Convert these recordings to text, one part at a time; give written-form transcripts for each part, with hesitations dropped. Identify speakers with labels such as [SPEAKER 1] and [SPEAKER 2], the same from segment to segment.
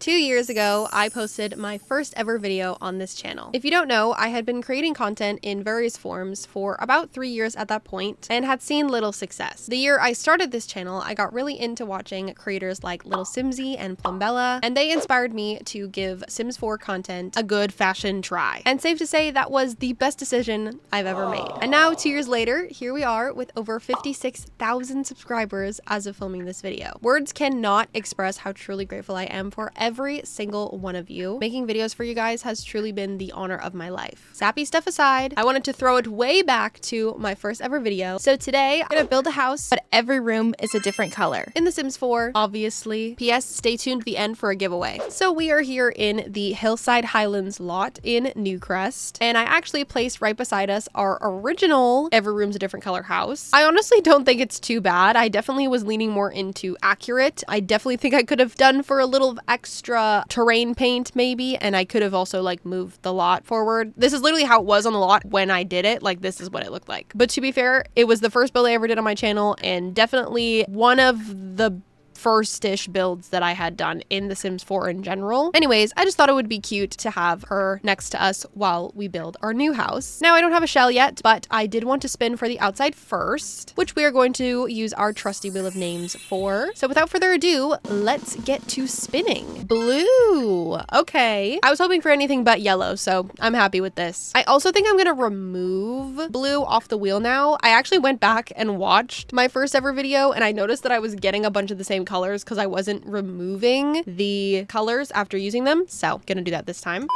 [SPEAKER 1] 2 years ago, I posted my first ever video on this channel. If you don't know, I had been creating content in various forms for about 3 years at that point and had seen little success. The year I started this channel, I got really into watching creators like LittleSimzy and Plumbella, and they inspired me to give Sims 4 content a good fashion try. And safe to say, that was the best decision I've ever made. And now, 2 years later, here we are with over 56,000 subscribers as of filming this video. Words cannot express how truly grateful I am for every single one of you. Making videos for you guys has truly been the honor of my life. Sappy stuff aside, I wanted to throw it way back to my first ever video. So today, I'm gonna build a house, but every room is a different color. In The Sims 4, obviously. P.S. Stay tuned to the end for a giveaway. So we are here in the Hillside Highlands lot in Newcrest, and I actually placed right beside us our original every room's a different color house. I honestly don't think it's too bad. I definitely was leaning more into accurate. I definitely think I could have done for a little extra terrain paint maybe, and I could have also like moved the lot forward. This is literally how it was on the lot when I did it. Like, this is what it looked like. But to be fair, it was the first build I ever did on my channel, and definitely one of the first-ish builds that I had done in The Sims 4 in general. Anyways, I just thought it would be cute to have her next to us while we build our new house. Now, I don't have a shell yet, but I did want to spin for the outside first, which we are going to use our trusty wheel of names for. So without further ado, let's get to spinning. Blue. Okay. I was hoping for anything but yellow, so I'm happy with this. I also think I'm gonna remove blue off the wheel now. I actually went back and watched my first ever video, and I noticed that I was getting a bunch of the same colors because I wasn't removing the colors after using them. So gonna do that this time.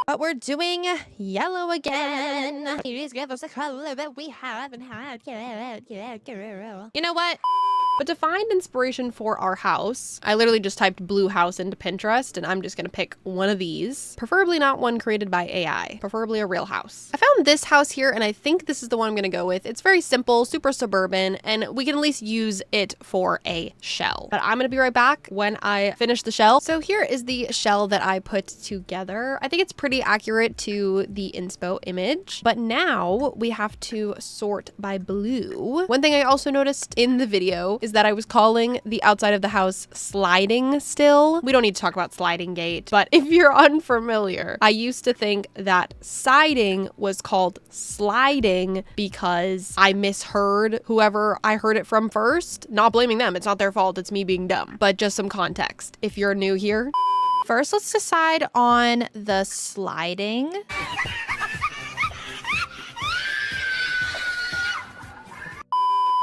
[SPEAKER 1] But we're doing yellow again. Yellow's a color that we haven't had. You know what? But to find inspiration for our house, I literally just typed blue house into Pinterest, and I'm just gonna pick one of these, preferably not one created by AI, preferably a real house. I found this house here, and I think this is the one I'm gonna go with. It's very simple, super suburban, and we can at least use it for a shell. But I'm gonna be right back when I finish the shell. So here is the shell that I put together. I think it's pretty accurate to the inspo image, but now we have to sort by blue. One thing I also noticed in the video is that I was calling the outside of the house sliding still. We don't need to talk about sliding gate, but if you're unfamiliar, I used to think that siding was called sliding because I misheard whoever I heard it from first. Not blaming them, it's not their fault, it's me being dumb. But just some context if you're new here.
[SPEAKER 2] First, let's decide on the sliding.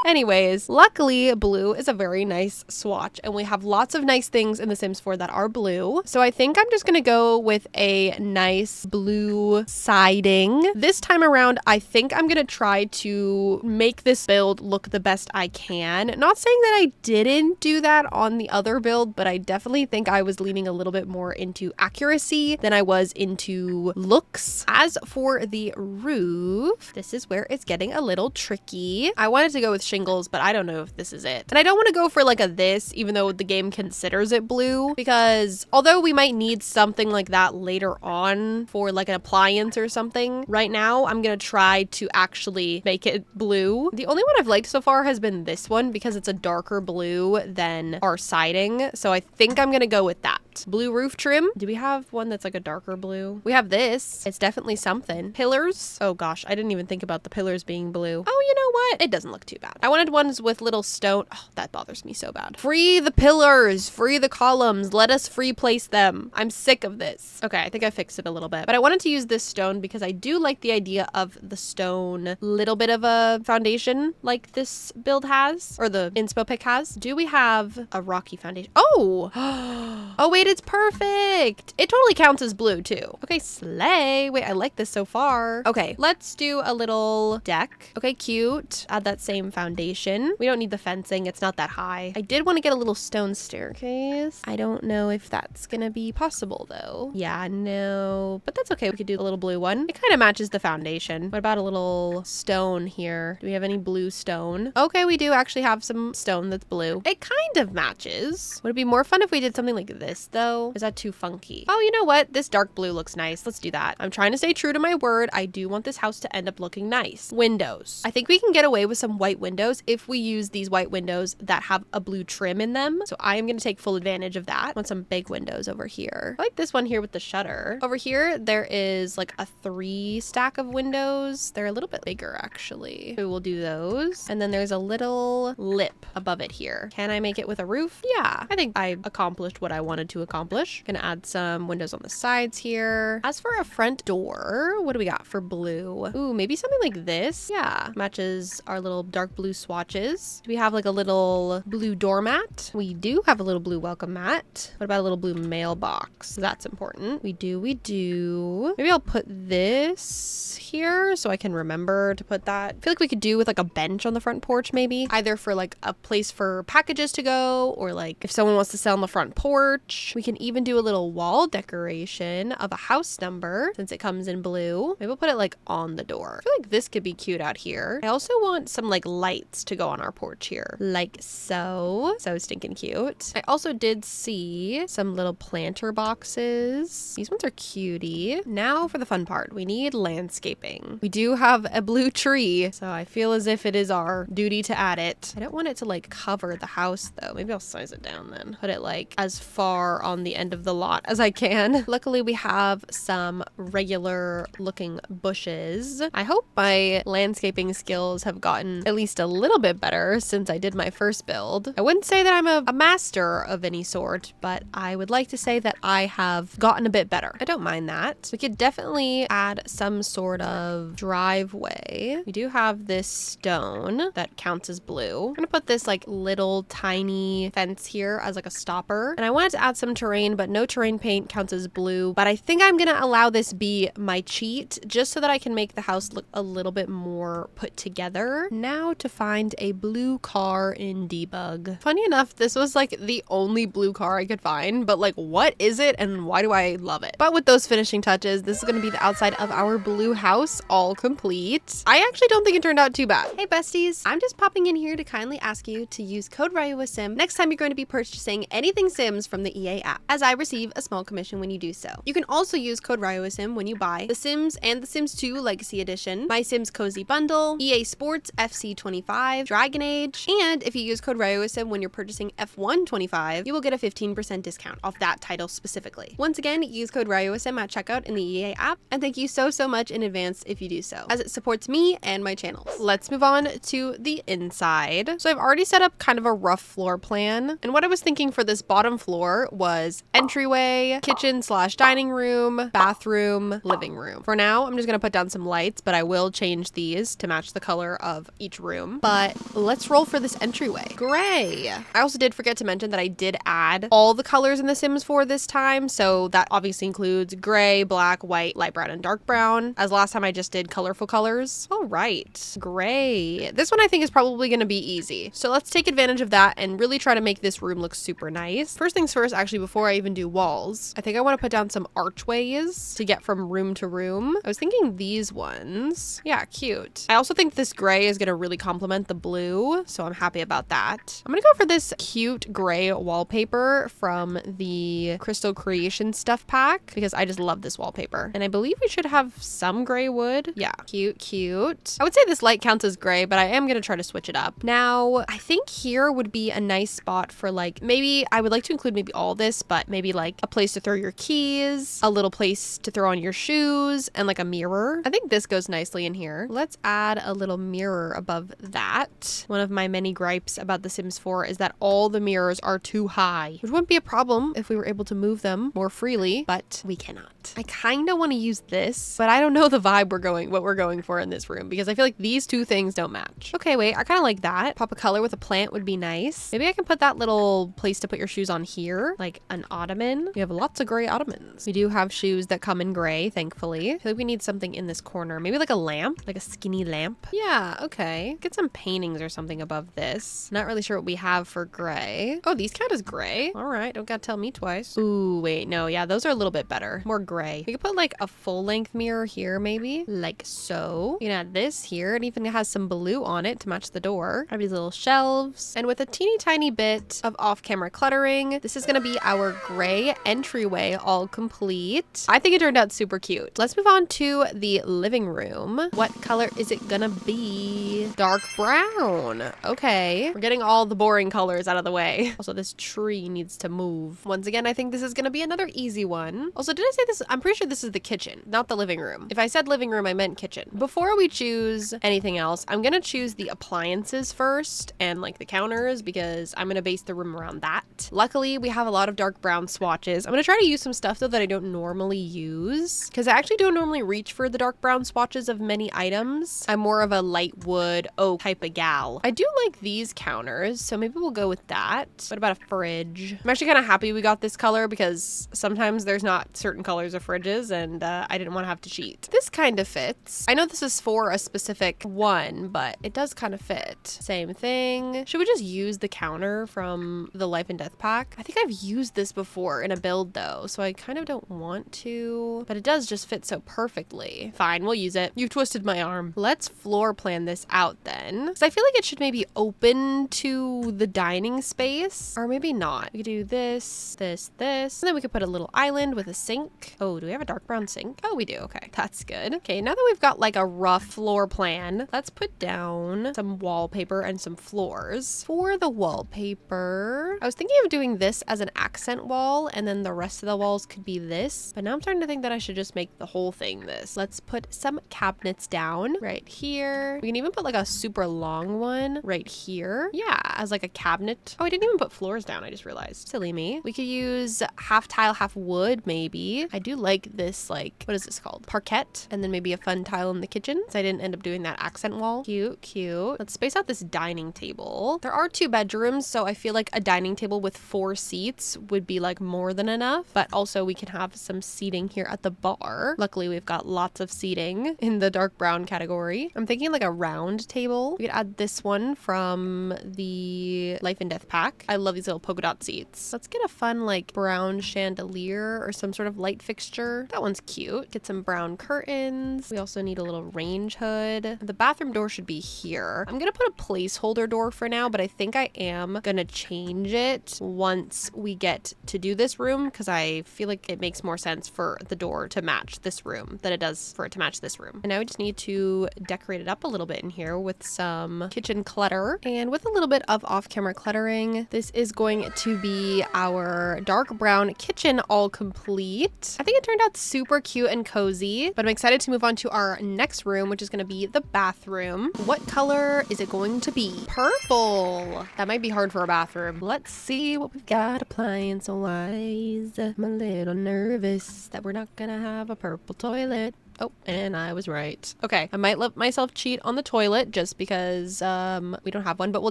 [SPEAKER 1] Anyways, luckily blue is a very nice swatch, and we have lots of nice things in The Sims 4 that are blue. So I think I'm just gonna go with a nice blue siding. This time around, I think I'm gonna try to make this build look the best I can. Not saying that I didn't do that on the other build, but I definitely think I was leaning a little bit more into accuracy than I was into looks. As for the roof, this is where it's getting a little tricky. I wanted to go with shingles, but I don't know if this is it. And I don't want to go for like a this, even though the game considers it blue, because although we might need something like that later on for like an appliance or something, right now I'm gonna try to actually make it blue. The only one I've liked so far has been this one because it's a darker blue than our siding. So I think I'm gonna go with that. Blue roof trim. Do we have one that's like a darker blue? We have this. It's definitely something. Pillars. Oh gosh, I didn't even think about the pillars being blue. Oh, you know what? It doesn't look too bad. I wanted ones with little stone. Oh, that bothers me so bad. Free the pillars, free the columns. Let us free place them. I'm sick of this. Okay, I think I fixed it a little bit, but I wanted to use this stone because I do like the idea of the stone, little bit of a foundation like this build has, or the inspo pick has. Do we have a rocky foundation? Oh, oh wait, it's perfect. It totally counts as blue too. Okay, slay. Wait, I like this so far. Okay, let's do a little deck. Okay, cute. Add that same foundation. We don't need the fencing. It's not that high. I did want to get a little stone staircase. I don't know if that's gonna be possible though. Yeah, no, but that's okay. We could do the little blue one. It kind of matches the foundation. What about a little stone here? Do we have any blue stone? Okay, we do actually have some stone that's blue. It kind of matches. Would it be more fun if we did something like this though. Is that too funky? Oh, you know what? This dark blue looks nice. Let's do that. I'm trying to stay true to my word. I do want this house to end up looking nice. Windows. I think we can get away with some white windows if we use these white windows that have a blue trim in them. So I am going to take full advantage of that. I want some big windows over here. I like this one here with the shutter. Over here, there is like a 3 stack of windows. They're a little bit bigger actually. So we'll do those. And then there's a little lip above it here. Can I make it with a roof? Yeah, I think I accomplished what I wanted to accomplish. Gonna add some windows on the sides here. As for a front door, what do we got for blue? Ooh, maybe something like this. Yeah, matches our little dark blue swatches. Do we have like a little blue doormat? We do have a little blue welcome mat. What about a little blue mailbox? That's important. We do. Maybe I'll put this here so I can remember to put that. I feel like we could do with like a bench on the front porch maybe. Either for like a place for packages to go, or like if someone wants to sit on the front porch. We can even do a little wall decoration of a house number since it comes in blue. Maybe we'll put it like on the door. I feel like this could be cute out here. I also want some like lights to go on our porch here. Like so. So stinking cute. I also did see some little planter boxes. These ones are cutie. Now for the fun part. We need landscaping. We do have a blue tree, so I feel as if it is our duty to add it. I don't want it to like cover the house though. Maybe I'll size it down then. Put it like as far on the end of the lot as I can. Luckily we have some regular looking bushes. I hope my landscaping skills have gotten at least a little bit better since I did my first build. I wouldn't say that I'm a master of any sort, but I would like to say that I have gotten a bit better. I don't mind that. We could definitely add some sort of driveway. We do have this stone that counts as blue. I'm gonna put this like little tiny fence here as like a stopper. And I wanted to add some terrain, but no terrain paint counts as blue. But I think I'm gonna allow this be my cheat just so that I can make the house look a little bit more put together. Now to find a blue car in debug. Funny enough, this was like the only blue car I could find, but like what is it and why do I love it? But with those finishing touches, this is gonna be the outside of our blue house, all complete. I actually don't think it turned out too bad. Hey besties, I'm just popping in here to kindly ask you to use code RyeuaSim next time you're going to be purchasing anything Sims from the EA app, as I receive a small commission when you do so. You can also use code RyeuaSim when you buy The Sims and The Sims 2 Legacy Edition, My Sims Cozy Bundle, EA Sports FC25, Dragon Age, and if you use code RyeuaSim when you're purchasing F125, you will get a 15% discount off that title specifically. Once again, use code RyeuaSim at checkout in the EA app, and thank you so much in advance if you do so, as it supports me and my channels. Let's move on to the inside. So I've already set up kind of a rough floor plan, and what I was thinking for this bottom floor was entryway, kitchen slash dining room, bathroom, living room. For now, I'm just gonna put down some lights, but I will change these to match the color of each room. But let's roll for this entryway. Gray. I also did forget to mention that I did add all the colors in The Sims 4 this time, so that obviously includes gray, black, white, light brown, and dark brown, as last time I just did colorful colors. All right, gray. This one I think is probably gonna be easy. So let's take advantage of that and really try to make this room look super nice. First things first, actually, before I even do walls, I think I want to put down some archways to get from room to room. I was thinking these ones. Yeah, cute. I also think this gray is gonna really complement the blue, so I'm happy about that. I'm gonna go for this cute gray wallpaper from the Crystal Creation stuff pack because I just love this wallpaper. And I believe we should have some gray wood. Yeah, cute. I would say this light counts as gray, but I am gonna try to switch it up. Now, I think here would be a nice spot for like, maybe I would like to include maybe all this, but maybe like a place to throw your keys, a little place to throw on your shoes, and like a mirror. I think this goes nicely in here. Let's add a little mirror above that. One of my many gripes about The Sims 4 is that all the mirrors are too high, which wouldn't be a problem if we were able to move them more freely, but we cannot. I kind of want to use this, but I don't know the vibe what we're going for in this room because I feel like these two things don't match. Okay, wait, I kind of like that. Pop a color with a plant would be nice. Maybe I can put that little place to put your shoes on here, like an ottoman. We have lots of gray ottomans. We do have shoes that come in gray, thankfully. I feel like we need something in this corner. Maybe like a lamp, like a skinny lamp. Yeah, okay. Get some paintings or something above this. Not really sure what we have for gray. Oh, these count as gray. All right, don't gotta tell me twice. Ooh, wait, no, yeah, those are a little bit better. More gray. We could put like a full length mirror here, maybe like so. You can add this here. It even has some blue on it to match the door. Have these little shelves, and with a teeny tiny bit of off-camera cluttering, this is gonna be our gray entryway all complete. I think it turned out super cute. Let's move on to the living room. What color is it gonna be? Dark brown. Okay. We're getting all the boring colors out of the way. Also, this tree needs to move. Once again, I think this is gonna be another easy one. Also, did I say this? I'm pretty sure this is the kitchen, not the living room. If I said living room, I meant kitchen. Before we choose anything else, I'm gonna choose the appliances first and like the counters because I'm gonna base the room around that. Luckily, we have a lot of dark brown swatches. I'm gonna try to use some stuff though that I don't normally use because I actually don't normally reach for the dark brown swatches of many items. I'm more of a light wood oak type of gal. I do like these counters, so maybe we'll go with that. What about a fridge? I'm actually kind of happy we got this color because sometimes there's not certain colors of fridges and I didn't want to have to cheat. This kind of fits. I know this is for a specific one, but it does kind of fit. Same thing. Should we just use the counter from the Life and Death pack? I think I've used this before in a build though, so I kind of don't want to, but it does just fit so perfectly. Fine, we'll use it. You've twisted my arm. Let's floor plan this out then, because I feel like it should maybe open to the dining space, or maybe not. We could do this, this, this, and then we could put a little island with a sink. Oh, do we have a dark brown sink? Oh, we do. Okay, that's good. Okay, now that we've got like a rough floor plan, let's put down some wallpaper and some floors. For the wallpaper, I was thinking of doing this as an accent wall, and then the rest of the walls could be this, but now I'm starting to think that I should just make the whole thing this. Let's put some cabinets down right here. We can even put like a super long one right here. Yeah, as like a cabinet. Oh, I didn't even put floors down. I just realized. Silly me. We could use half tile, half wood, maybe. I do like this, like, what is this called? Parquet. And then maybe a fun tile in the kitchen. So I didn't end up doing that accent wall. Cute, cute. Let's space out this dining table. There are 2 bedrooms, so I feel like a dining table with 4 seats would be like more than enough. But also we can have some seating here at the bar. Luckily, we've got lots of seating in the dark brown category. I'm thinking like a round table. We could add this one from the Life and Death pack. I love these little polka dot seats. Let's get a fun like brown chandelier or some sort of light fixture. That one's cute. Get some brown curtains. We also need a little range hood. The bathroom door should be here. I'm gonna put a placeholder door for now, but I think I am gonna change it once we get to do this room because I feel like it makes more sense for the door to match this room than it does for it to match this room. And now we just need to decorate it up a little bit in here with some kitchen clutter and with a little bit of off-camera cluttering. This is going to be our dark brown kitchen all complete. I think it turned out super cute and cozy, but I'm excited to move on to our next room, which is going to be the bathroom. What color is it going to be? Purple. That might be hard for a bathroom. Let's see what we've got appliance-wise. I'm a little nervous that we're not gonna have a purple toilet. Oh, and I was right. Okay, I might let myself cheat on the toilet just because we don't have one, but we'll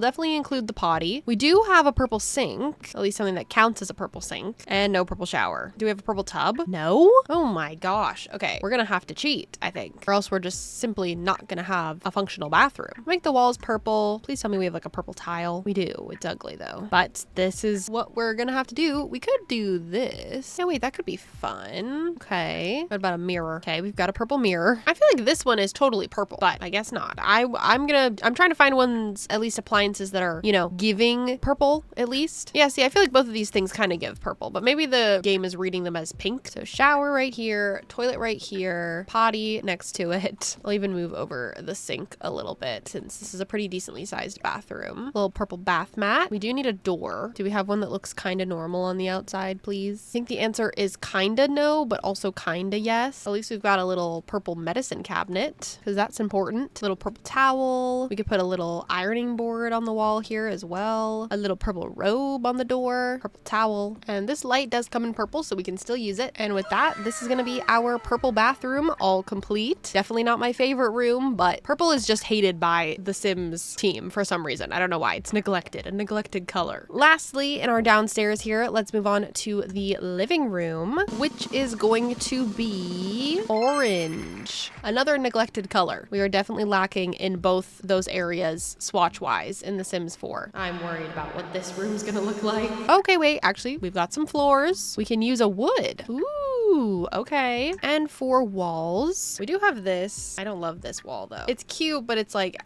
[SPEAKER 1] definitely include the potty. We do have a purple sink, at least something that counts as a purple sink, and no purple shower. Do we have a purple tub? No? Oh my gosh. Okay, we're gonna have to cheat, I think, or else we're just simply not gonna have a functional bathroom. Make the walls purple. Please tell me we have like a purple tile. We do. It's ugly though, but this is what we're gonna have to do. We could do this. Oh wait, that could be fun. Okay, what about a mirror? Okay, we've got a purple mirror. I feel like this one is totally purple, but I guess not. I'm trying to find ones, at least appliances that are, you know, giving purple at least. Yeah, see, I feel like both of these things kind of give purple, but maybe the game is reading them as pink. So shower right here, toilet right here, potty next to it. I'll even move over the sink a little bit since this is a pretty decently sized bathroom. Little purple bath mat. We do need a door. Do we have one that looks kind of normal on the outside, please? I think the answer is kind of no, but also kind of yes. At least we've got a little purple medicine cabinet because that's important. Little purple towel. We could put a little ironing board on the wall here as well. A little purple robe on the door. Purple towel. And this light does come in purple, so we can still use it. And with that, this is going to be our purple bathroom all complete. Definitely not my favorite room, but purple is just hated by the Sims team for some reason. I don't know why. It's neglected. A neglected color. Lastly, in our downstairs here, let's move on to the living room, which is going to be orange. Another neglected color. We are definitely lacking in both those areas swatch-wise in The Sims 4. I'm worried about what this room's gonna look like. Okay, wait, actually, we've got some floors. We can use a wood. Ooh, okay. And for walls, we do have this. I don't love this wall though. It's cute, but it's like,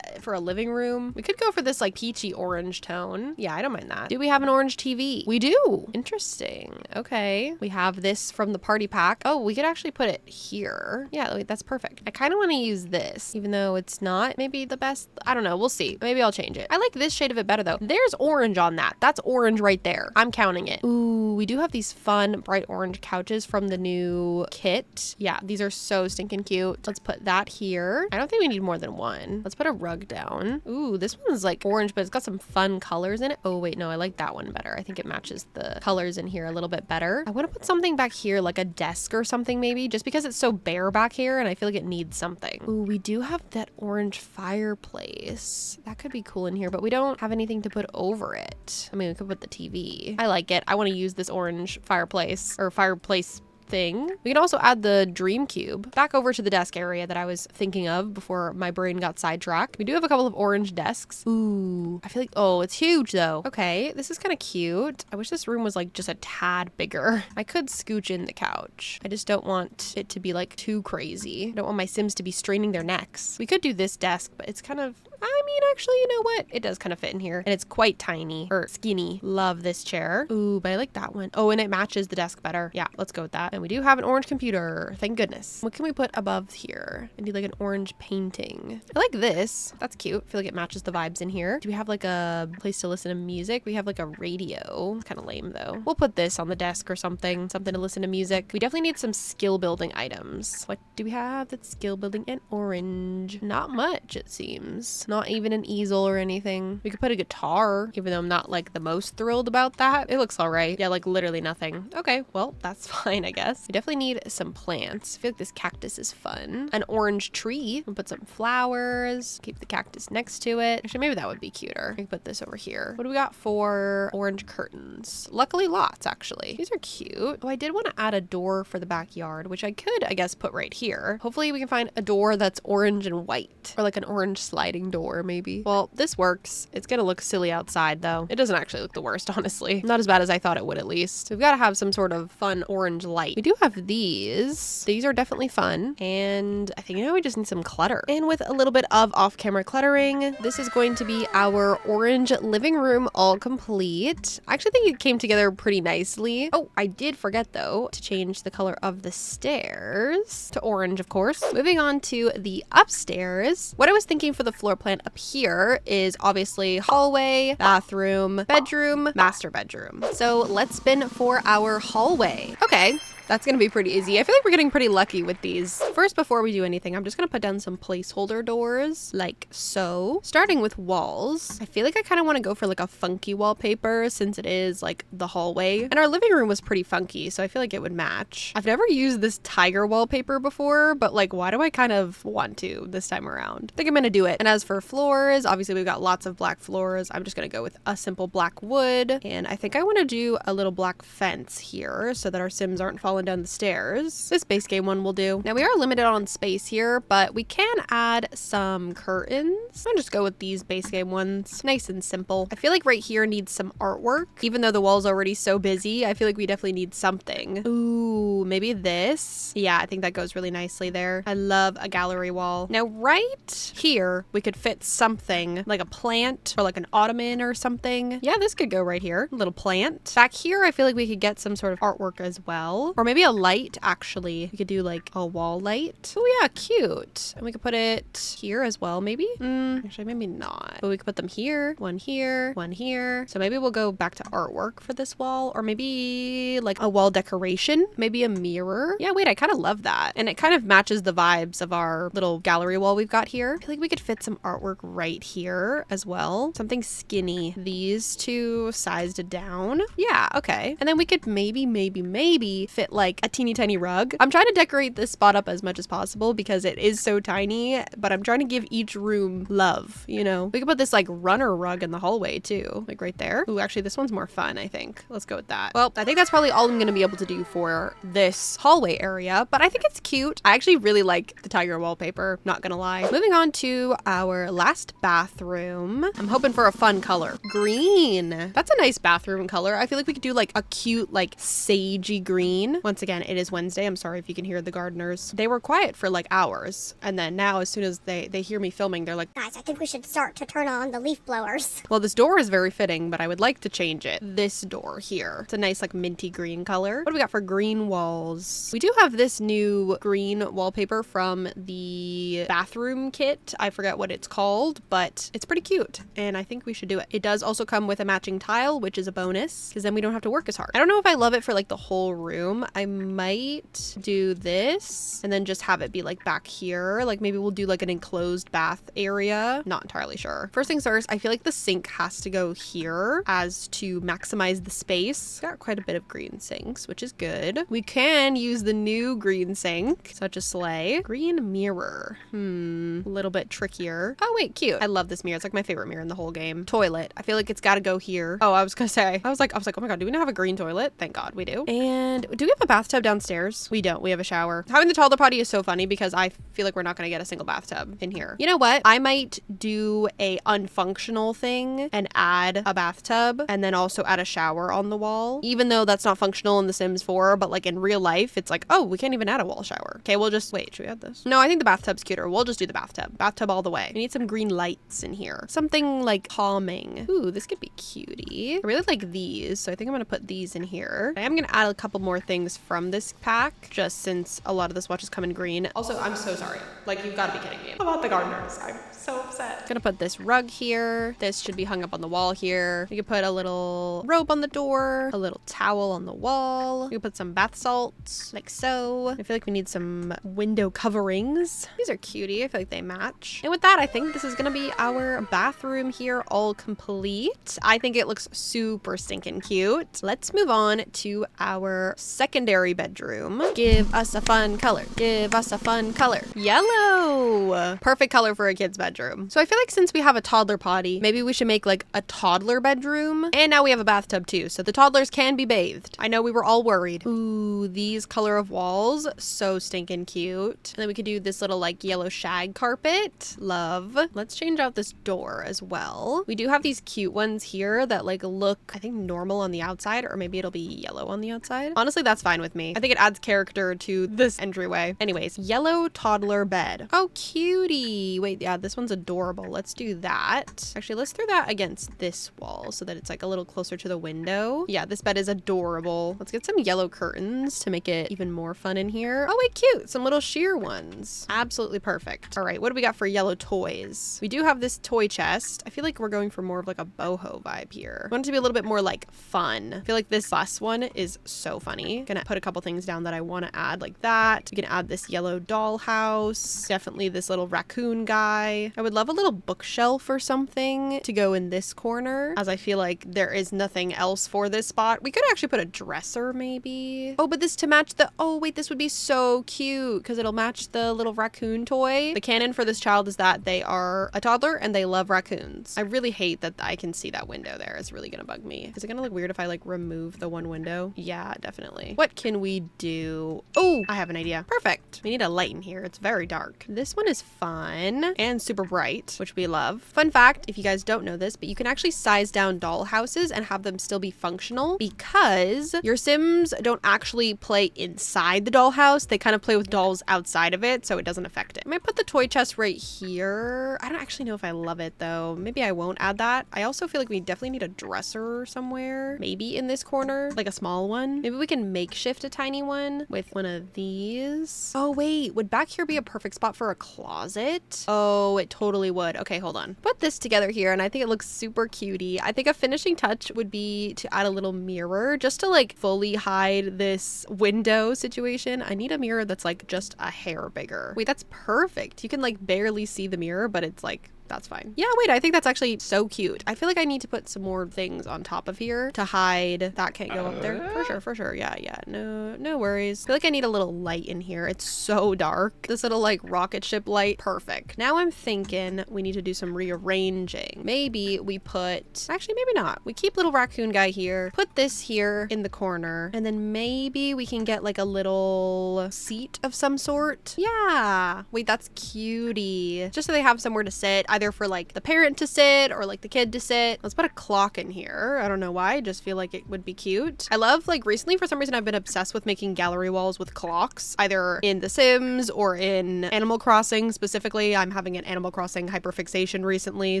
[SPEAKER 1] for a living room. We could go for this like peachy orange tone. Yeah, I don't mind that. Do we have an orange TV? We do. Interesting. Okay. We have this from the party pack. Oh, we could actually put it here. Yeah, wait, that's perfect. I kind of want to use this, even though it's not maybe the best. I don't know. We'll see. Maybe I'll change it. I like this shade of it better though. There's orange on that. That's orange right there. I'm counting it. Ooh, we do have these fun bright orange couches from the new kit. Yeah, these are so stinking cute. Let's put that here. I don't think we need more than one. Let's put a rug down. Ooh, this one's like orange, but it's got some fun colors in it. Oh wait, no, I like that one better. I think it matches the colors in here a little bit better. I want to put something back here, like a desk or something maybe, just because it's so bare back here and I feel like it needs something. Ooh, we do have that orange fireplace. That could be cool in here, but we don't have anything to put over it. I mean, we could put the TV. I like it. I want to use this orange fireplace or fireplace thing. We can also add the dream cube back over to the desk area that I was thinking of before my brain got sidetracked. We do have a couple of orange desks. Ooh, I feel like, oh, it's huge though. Okay, this is kind of cute. I wish this room was like just a tad bigger. I could scooch in the couch. I just don't want it to be like too crazy. I don't want my Sims to be straining their necks. We could do this desk, but it's kind of, I mean, actually, you know what? It does kind of fit in here and it's quite tiny or skinny. Love this chair. Ooh, but I like that one. Oh, and it matches the desk better. Yeah, let's go with that. And we do have an orange computer. Thank goodness. What can we put above here? I need like an orange painting. I like this. That's cute. I feel like it matches the vibes in here. Do we have like a place to listen to music? We have like a radio. It's kind of lame though. We'll put this on the desk or something. Something to listen to music. We definitely need some skill building items. What do we have that's skill building and orange? Not much, it seems. Not even an easel or anything. We could put a guitar, even though I'm not like the most thrilled about that. It looks all right. Yeah, like literally nothing. Okay, well, that's fine, I guess. We definitely need some plants. I feel like this cactus is fun. An orange tree. We'll put some flowers. Keep the cactus next to it. Actually, maybe that would be cuter. I can put this over here. What do we got for orange curtains? Luckily, lots, actually. These are cute. Oh, I did want to add a door for the backyard, which I could, I guess, put right here. Hopefully, we can find a door that's orange and white. Or like an orange sliding door, maybe. Well, this works. It's gonna look silly outside, though. It doesn't actually look the worst, honestly. Not as bad as I thought it would, at least. We've got to have some sort of fun orange light. We do have these. These are definitely fun. And I think now we just need some clutter. And with a little bit of off-camera cluttering, this is going to be our orange living room all complete. I actually think it came together pretty nicely. Oh, I did forget though to change the color of the stairs to orange, of course. Moving on to the upstairs. What I was thinking for the floor plan up here is obviously hallway, bathroom, bedroom, master bedroom. So let's spin for our hallway. Okay. That's gonna be pretty easy. I feel like we're getting pretty lucky with these. First, before we do anything, I'm just gonna put down some placeholder doors, like so. Starting with walls, I feel like I kind of want to go for like a funky wallpaper since it is like the hallway. And our living room was pretty funky, so I feel like it would match. I've never used this tiger wallpaper before, but like, why do I kind of want to this time around? I think I'm gonna do it. And as for floors, obviously we've got lots of black floors. I'm just gonna go with a simple black wood. And I think I want to do a little black fence here so that our Sims aren't falling down the stairs. This base game one will do. Now we are limited on space here, but we can add some curtains. I'll just go with these base game ones. Nice and simple. I feel like right here needs some artwork. Even though the wall's already so busy, I feel like we definitely need something. Ooh, maybe this. Yeah, I think that goes really nicely there. I love a gallery wall. Now right here, we could fit something like a plant or like an ottoman or something. Yeah, this could go right here. A little plant. Back here, I feel like we could get some sort of artwork as well. Or maybe a light, actually. We could do like a wall light. Oh yeah, cute. And we could put it here as well, maybe? Actually, maybe not. But we could put them here, one here, one here. So maybe we'll go back to artwork for this wall, or maybe like a wall decoration, maybe a mirror. Yeah, wait, I kind of love that. And it kind of matches the vibes of our little gallery wall we've got here. I feel like we could fit some artwork right here as well. Something skinny. These two sized down. Yeah, okay. And then we could maybe fit like a teeny tiny rug. I'm trying to decorate this spot up as much as possible because it is so tiny, but I'm trying to give each room love, you know? We could put this like runner rug in the hallway too, like right there. Ooh, actually this one's more fun, I think. Let's go with that. Well, I think that's probably all I'm gonna be able to do for this hallway area, but I think it's cute. I actually really like the tiger wallpaper, not gonna lie. Moving on to our last bathroom. I'm hoping for a fun color. Green. That's a nice bathroom color. I feel like we could do like a cute, like sagey green. Once again, it is Wednesday. I'm sorry if you can hear the gardeners. They were quiet for like hours. And then now, as soon as they hear me filming, they're like,
[SPEAKER 3] guys, I think we should start to turn on the leaf blowers.
[SPEAKER 1] well, this door is very fitting, but I would like to change it. This door here. It's a nice like minty green color. What do we got for green walls? We do have this new green wallpaper from the bathroom kit. I forget what it's called, but it's pretty cute. And I think we should do it. It does also come with a matching tile, which is a bonus because then we don't have to work as hard. I don't know if I love it for like the whole room. I might do this and then just have it be like back here. Like maybe we'll do like an enclosed bath area. Not entirely sure. First things first, I feel like the sink has to go here as to maximize the space. Got quite a bit of green sinks, which is good. We can use the new green sink, such a sleigh. Green mirror. A little bit trickier. Oh wait, cute. I love this mirror. It's like my favorite mirror in the whole game. Toilet. I feel like it's got to go here. Oh, I was gonna say. I was like, oh my god, do we not have a green toilet? Thank God we do. And do we have a bathtub downstairs? We don't. We have a shower. Having the toddler potty is so funny because I feel like we're not gonna get a single bathtub in here. You know what? I might do a unfunctional thing and add a bathtub and then also add a shower on the wall, even though that's not functional in The Sims 4, but like in real life, it's like, oh, we can't even add a wall shower. Okay, we'll just wait. Should we add this? No, I think the bathtub's cuter. We'll just do the bathtub. Bathtub all the way. We need some green lights in here. Something like calming. Ooh, this could be cutie. I really like these, so I think I'm gonna put these in here. I am gonna add a couple more things from this pack, just since a lot of the swatches come in green. Also, I'm so sorry. Like, you've got to be kidding me about the gardeners. I'm so upset. Gonna put this rug here. This should be hung up on the wall here. You could put a little robe on the door, a little towel on the wall. You could put some bath salts, like so. I feel like we need some window coverings. These are cutie. I feel like they match. And with that, I think this is gonna be our bathroom here all complete. I think it looks super stinking cute. Let's move on to our secondary bedroom. Give us a fun color. Give us a fun color. Yellow. Perfect color for a kid's bedroom. So I feel like since we have a toddler potty, maybe we should make like a toddler bedroom. And now we have a bathtub too, so the toddlers can be bathed. I know we were all worried. Ooh, these color of walls, so stinking cute. And then we could do this little like yellow shag carpet. Love. Let's change out this door as well. We do have these cute ones here that like look, I think, normal on the outside, or maybe it'll be yellow on the outside. Honestly, that's fine with me. I think it adds character to this entryway. Anyways, yellow toddler bed. Oh, cutie. Wait, yeah, this one's adorable. Let's do that. Actually, let's throw that against this wall so that it's like a little closer to the window. Yeah, this bed is adorable. Let's get some yellow curtains to make it even more fun in here. Oh, wait, cute. Some little sheer ones. Absolutely perfect. All right, what do we got for yellow toys? We do have this toy chest. I feel like we're going for more of like a boho vibe here. I want it to be a little bit more like fun. I feel like this bus one is so funny. Gonna put a couple things down that I want to add like that. We can add this yellow dollhouse. Definitely this little raccoon guy. I would love a little bookshelf or something to go in this corner, as I feel like there is nothing else for this spot. We could actually put a dresser maybe. Oh, but this to match the, oh wait, this would be so cute because it'll match the little raccoon toy. The canon for this child is that they are a toddler and they love raccoons. I really hate that I can see that window there. It's really gonna bug me. Is it gonna look weird if I like remove the one window? Yeah, definitely. What can we do? Oh, I have an idea. Perfect. We need a light in here. It's very dark. This one is fun and super bright, which we love. Fun fact, if you guys don't know this, but you can actually size down doll houses and have them still be functional because your Sims don't actually play inside the dollhouse. They kind of play with dolls outside of it, so it doesn't affect it. I might put the toy chest right here. I don't actually know if I love it though. Maybe I won't add that. I also feel like we definitely need a dresser somewhere. Maybe in this corner, like a small one. Maybe we can makeshift a tiny one with one of these. Oh wait, would back here be a perfect spot for a closet? Oh, it totally would. Okay, hold on. Put this together here and I think it looks super cutie. I think a finishing touch would be to add a little mirror just to like fully hide this window situation. I need a mirror that's like just a hair bigger. Wait, that's perfect. You can like barely see the mirror, but it's like, that's fine. Yeah, wait, I think that's actually so cute. I feel like I need to put some more things on top of here to hide. That can't go up there. For sure. Yeah. No worries. I feel like I need a little light in here. It's so dark. This little like rocket ship light. Perfect. Now I'm thinking we need to do some rearranging. Maybe we put, actually maybe not. We keep little raccoon guy here. Put this here in the corner. And then maybe we can get like a little seat of some sort. Yeah. Wait, that's cutie. Just so they have somewhere to sit. Either either for like the parent to sit or like the kid to sit. Let's put a clock in here. I don't know why, I just feel like it would be cute. I love, like, recently for some reason I've been obsessed with making gallery walls with clocks, either in The Sims or in Animal Crossing. Specifically, I'm having an Animal Crossing hyperfixation recently,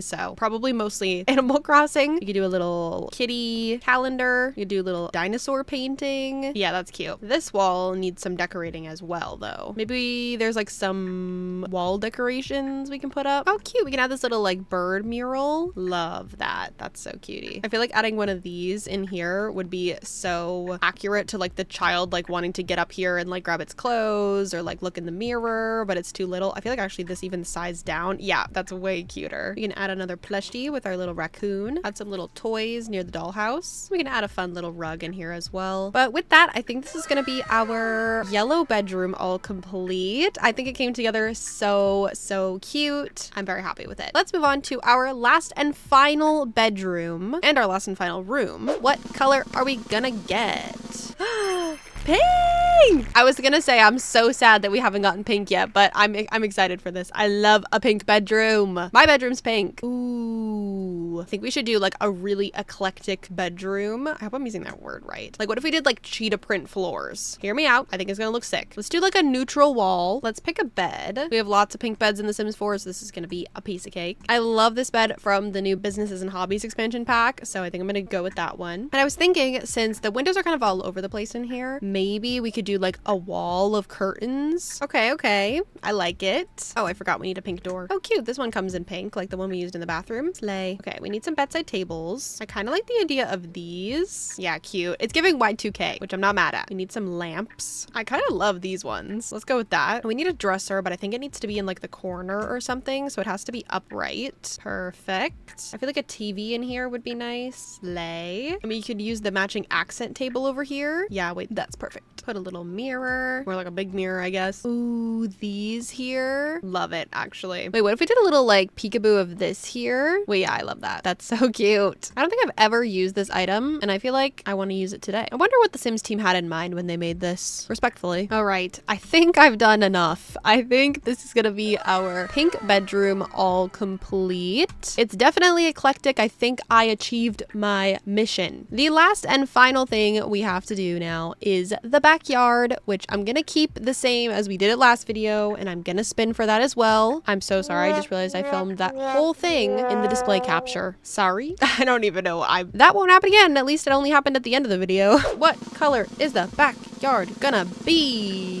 [SPEAKER 1] so probably mostly Animal Crossing. You could do a little kitty calendar. You could do a little dinosaur painting. Yeah, that's cute. This wall needs some decorating as well, though. Maybe there's like some wall decorations we can put up. Oh, cute. We can add this little like bird mural. Love that. That's so cutie. I feel like adding one of these in here would be so accurate to like the child like wanting to get up here and like grab its clothes or like look in the mirror, but it's too little. I feel like actually this even sized down. Yeah, that's way cuter. We can add another plushie with our little raccoon. Add some little toys near the dollhouse. We can add a fun little rug in here as well. But with that, I think this is gonna be our yellow bedroom all complete. I think it came together so cute. I'm very happy with it. Let's move on to our last and final bedroom and our last and final room. What color are we gonna get? Pink! I was gonna say I'm so sad that we haven't gotten pink yet, but I'm excited for this. I love a pink bedroom. My bedroom's pink. Ooh. I think we should do like a really eclectic bedroom. I hope I'm using that word right. Like, what if we did like cheetah print floors? Hear me out. I think it's gonna look sick. Let's do like a neutral wall. Let's pick a bed. We have lots of pink beds in The Sims 4, so this is gonna be a piece of cake. I love this bed from the new Businesses and Hobbies expansion pack, so I think I'm gonna go with that one. And I was thinking, since the windows are kind of all over the place in here, maybe we could do like a wall of curtains. Okay. I like it. Oh, I forgot we need a pink door. Oh, cute. This one comes in pink, like the one we used in the bathroom. Slay. Okay, we need some bedside tables. I kind of like the idea of these. Yeah, cute. It's giving Y2K, which I'm not mad at. We need some lamps. I kind of love these ones. Let's go with that. We need a dresser, but I think it needs to be in like the corner or something, so it has to be upright. Perfect. I feel like a TV in here would be nice. Slay. I mean, you could use the matching accent table over here. Yeah, wait, that's perfect. Put a little mirror, or like a big mirror, I guess. Ooh, these here. Love it, actually. Wait, what if we did a little like peekaboo of this here? Wait, yeah, I love that. That's so cute. I don't think I've ever used this item, and I feel like I want to use it today. I wonder what the Sims team had in mind when they made this. Respectfully. All right, I think I've done enough. I think this is gonna be our pink bedroom all complete. It's definitely eclectic. I think I achieved my mission. The last and final thing we have to do now is the backyard, which I'm gonna keep the same as we did it last video, and I'm gonna spin for that as well. I'm so sorry. I just realized I filmed that whole thing in the display capture. Sorry. I don't even know. That won't happen again. At least it only happened at the end of the video. What color is the backyard gonna be?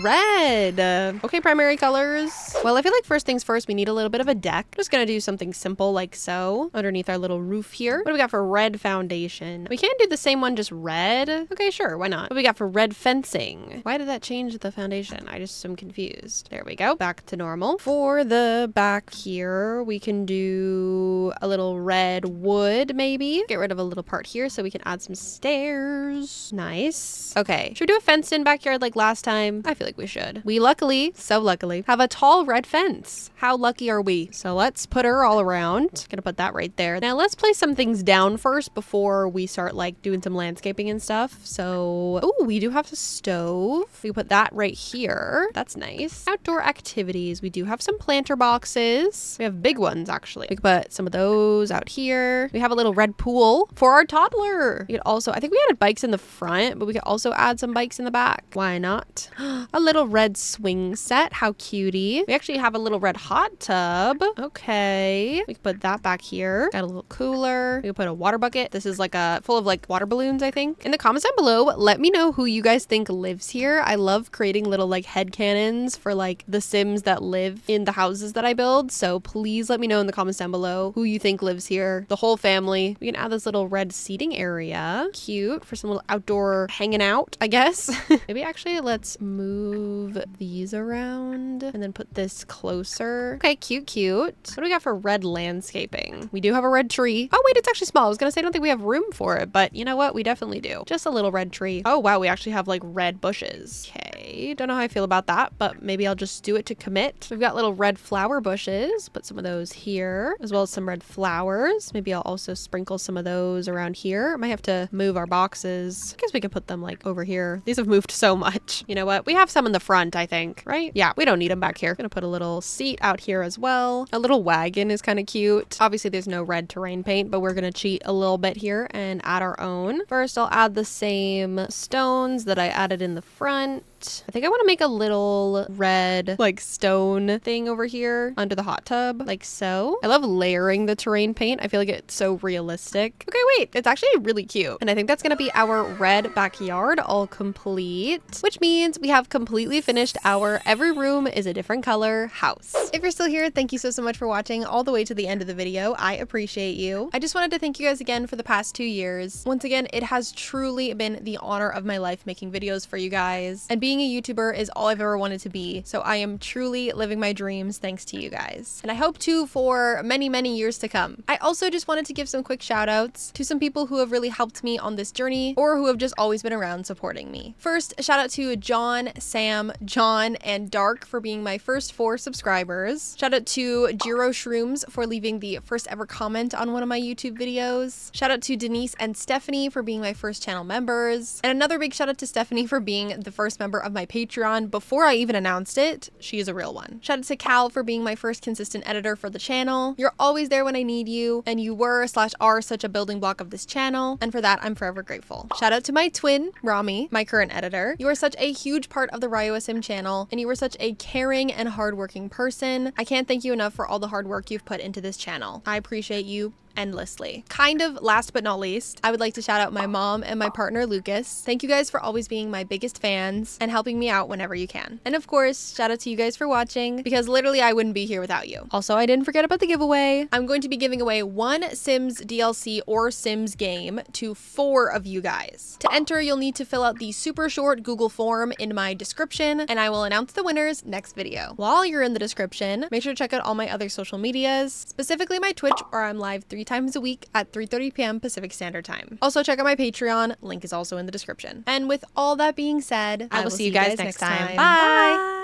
[SPEAKER 1] Red. Okay, primary colors. Well, I feel like first things first, we need a little bit of a deck. I'm just gonna do something simple like so underneath our little roof here. What do we got for red foundation? We can't do the same one, just red. Okay, sure, why not? What do we got for red fencing? Why did that change the foundation? I just am confused. There we go, back to normal. For the back here, we can do a little red wood maybe. Get rid of a little part here so we can add some stairs. Nice. Okay, should we do a fenced in backyard like last time? I feel like we should. We luckily, so luckily, have a tall red fence. How lucky are we? So let's put her all around. Gonna put that right there. Now let's place some things down first before we start like doing some landscaping and stuff. So, oh, we do have a stove. We can put that right here. That's nice. Outdoor activities. We do have some planter boxes. We have big ones actually. We can put some of those out here. We have a little red pool for our toddler. We could also, I think we added bikes in the front, but we could also add some bikes in the back. Why not? A little red swing set. How cutie. We actually have a little red hot tub. Okay. We can put that back here. Got a little cooler. We can put a water bucket. This is like a full of like water balloons, I think. In the comments down below, let me know who you guys think lives here. I love creating little like head cannons for like the Sims that live in the houses that I build. So please let me know in the comments down below who you think lives here. The whole family. We can add this little red seating area. Cute for some little outdoor hanging out, I guess. Maybe actually let's move these around and then put this closer. Okay, cute. What do we got for red landscaping? We do have a red tree. Oh wait, it's actually small. I was gonna say I don't think we have room for it, but you know what? We definitely do. Just a little red tree. Oh wow, we actually have like red bushes. Okay. I don't know how I feel about that, but maybe I'll just do it to commit. We've got little red flower bushes. Put some of those here, as well as some red flowers. Maybe I'll also sprinkle some of those around here. I might have to move our boxes. I guess we can put them like over here. These have moved so much. You know what? We have some in the front, I think, right? Yeah, we don't need them back here. Gonna put a little seat out here as well. A little wagon is kind of cute. Obviously, there's no red terrain paint, but we're gonna cheat a little bit here and add our own. First, I'll add the same stones that I added in the front. I think I want to make a little red like stone thing over here under the hot tub, like so. I love layering the terrain paint. I feel like it's so realistic. Okay, wait, it's actually really cute. And I think that's gonna be our red backyard all complete, which means we have completely finished our every room is a different color house. If you're still here, thank you so much for watching all the way to the end of the video. I appreciate you. I just wanted to thank you guys again for the past 2 years. Once again, it has truly been the honor of my life making videos for you guys, and being a YouTuber is all I've ever wanted to be. So I am truly living my dreams thanks to you guys. And I hope to for many, many years to come. I also just wanted to give some quick shout outs to some people who have really helped me on this journey or who have just always been around supporting me. First, a shout out to John, Sam, John, and Dark for being my first 4 subscribers. Shout out to Jiro Shrooms for leaving the first ever comment on one of my YouTube videos. Shout out to Denise and Stephanie for being my first channel members. And another big shout out to Stephanie for being the first member of my Patreon before I even announced it. She is a real one. Shout out to Cal for being my first consistent editor for the channel. You're always there when I need you, and you were/are such a building block of this channel, and for that I'm forever grateful. Shout out to my twin, Rami, my current editor. You are such a huge part of the RyeuaSim channel, and you are such a caring and hardworking person. I can't thank you enough for all the hard work you've put into this channel. I appreciate you endlessly. Kind of last but not least, I would like to shout out my mom and my partner Lucas. Thank you guys for always being my biggest fans and helping me out whenever you can. And of course, shout out to you guys for watching, because literally I wouldn't be here without you. Also, I didn't forget about the giveaway. I'm going to be giving away 1 Sims DLC or Sims game to 4 of you guys. To enter, you'll need to fill out the super short Google form in my description, and I will announce the winners next video. While you're in the description, make sure to check out all my other social medias, specifically my Twitch, where I'm live 3 times a week at 3:30 p.m. Pacific Standard Time. Also check out my Patreon, link is also in the description. And with all that being said, I will see you guys next time. Bye!